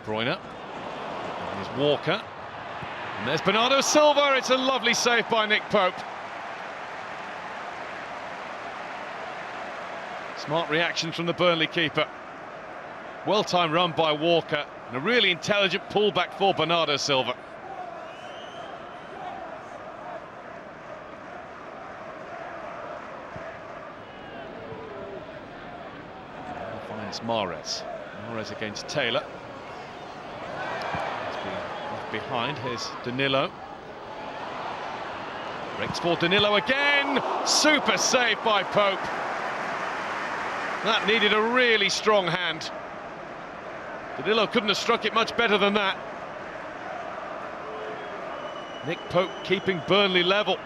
Bruyne. And there's Walker. And there's Bernardo Silva. It's a lovely save by Nick Pope. Smart reaction from the Burnley keeper. Well-timed run by Walker. And a really intelligent pullback for Bernardo Silva. Finds Mahrez. Mahrez against Taylor. He's been left behind. Here's Danilo. Breaks for Danilo again. Super save by Pope. That needed a really strong hand. Danilo couldn't have struck it much better than that. Nick Pope keeping Burnley level.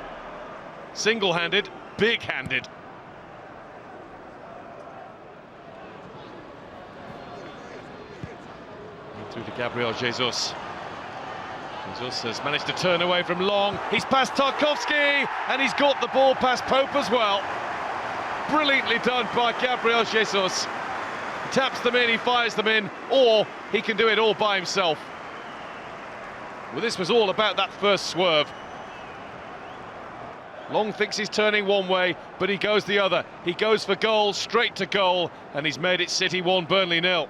Single-handed, big-handed. Through to Gabriel Jesus. Jesus has managed to turn away from Long. He's past Tarkowski, and he's got the ball past Pope as well. Brilliantly done by Gabriel Jesus. He taps them in, he fires them in, or he can do it all by himself. Well, this was all about that first swerve. Long thinks he's turning one way, but he goes the other. He goes for goal, straight to goal, and he's made it City 1, Burnley 0.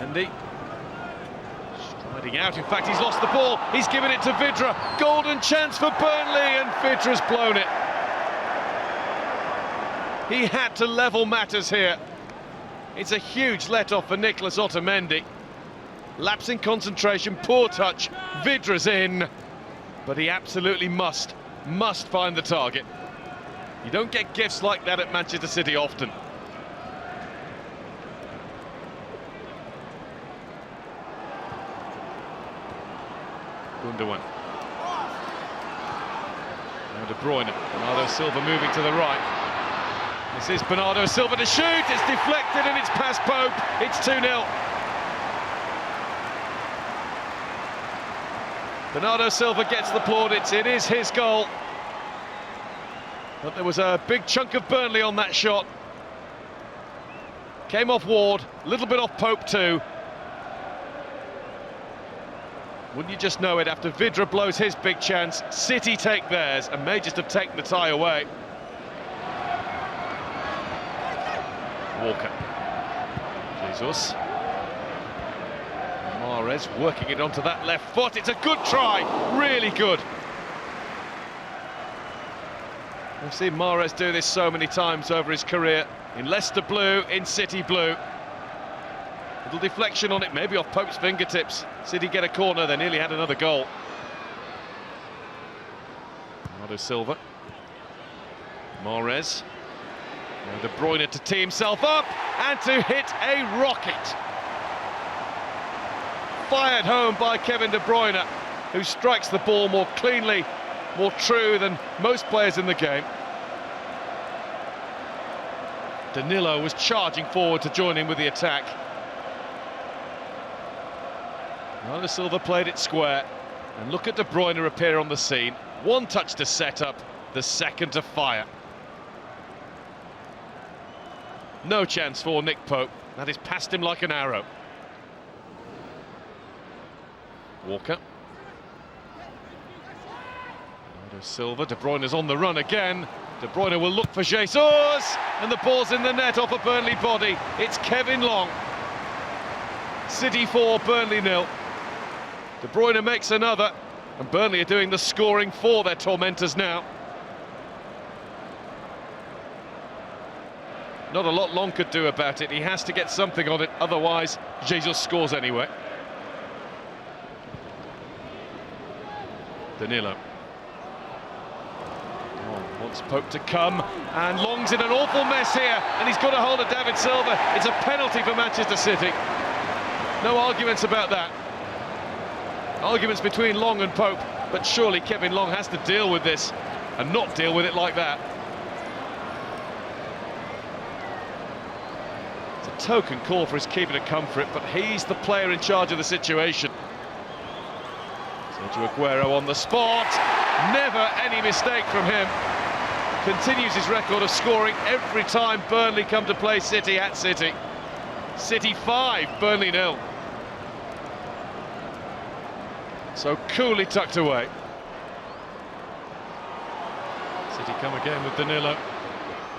Mendy striding out. In fact, he's lost the ball. He's given it to Vidra. Golden chance for Burnley, and Vidra's blown it. He had to level matters here. It's a huge let-off for Nicholas Otamendi. Lapse in concentration, poor touch. Vidra's in, but he absolutely must find the target. You don't get gifts like that at Manchester City often. Gundogan. Now De Bruyne. Bernardo Silva moving to the right. This is Bernardo Silva to shoot. It's deflected and it's past Pope. It's 2-0. Bernardo Silva gets the plaudits. It is his goal. But there was a big chunk of Burnley on that shot. Came off Ward, a little bit off Pope too. Wouldn't you just know it, after Vidra blows his big chance, City take theirs and may just have taken the tie away. Walker. Jesus. Mahrez working it onto that left foot. It's a good try, really good. We've seen Mahrez do this so many times over his career. In Leicester blue, in City blue. Little deflection on it, maybe off Pope's fingertips. City get a corner, they nearly had another goal. Bernardo Silva. Mahrez. Now De Bruyne to tee himself up and to hit a rocket. Fired home by Kevin De Bruyne, who strikes the ball more cleanly, more true than most players in the game. Danilo was charging forward to join in with the attack. Bernardo Silva played it square, and look at De Bruyne appear on the scene. One touch to set up, the second to fire. No chance for Nick Pope. That is past him like an arrow. Walker. Bernardo Silva. De Bruyne's on the run again. De Bruyne will look for Jesus, and the ball's in the net off a Burnley body. It's Kevin Long. City 4, Burnley 0. De Bruyne makes another, and Burnley are doing the scoring for their tormentors now. Not a lot Long could do about it. He has to get something on it, otherwise Jesus scores anyway. Danilo. Oh, wants Pope to come, and Long's in an awful mess here, and he's got a hold of David Silva. It's a penalty for Manchester City. No arguments about that. Arguments between Long and Pope, but surely Kevin Long has to deal with this and not deal with it like that. It's a token call for his keeper to come for it, but he's the player in charge of the situation. Sergio Aguero on the spot. Never any mistake from him. continues his record of scoring every time Burnley come to play City at City. City 5, Burnley 0. So coolly tucked away. City come again with Danilo.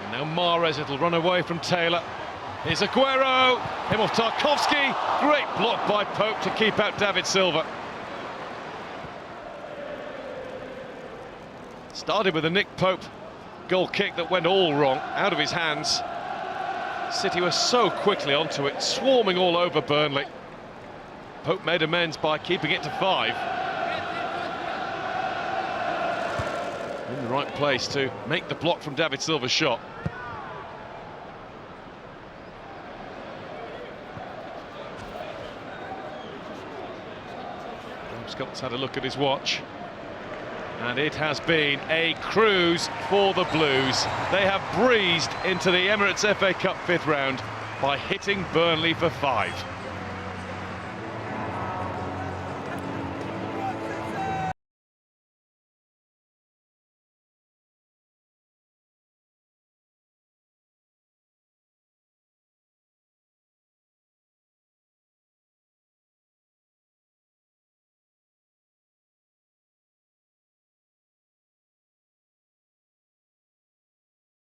And now Mahrez, it'll run away from Taylor. Here's Aguero, him off Tarkowski. Great block by Pope to keep out David Silva. Started with a Nick Pope goal kick that went all wrong, out of his hands. City were so quickly onto it, swarming all over Burnley. Pope made amends by keeping it to 5. In the right place to make the block from David Silva's shot. Scott's had a look at his watch. And it has been a cruise for the Blues. They have breezed into the Emirates FA Cup 5th round by hitting Burnley for 5.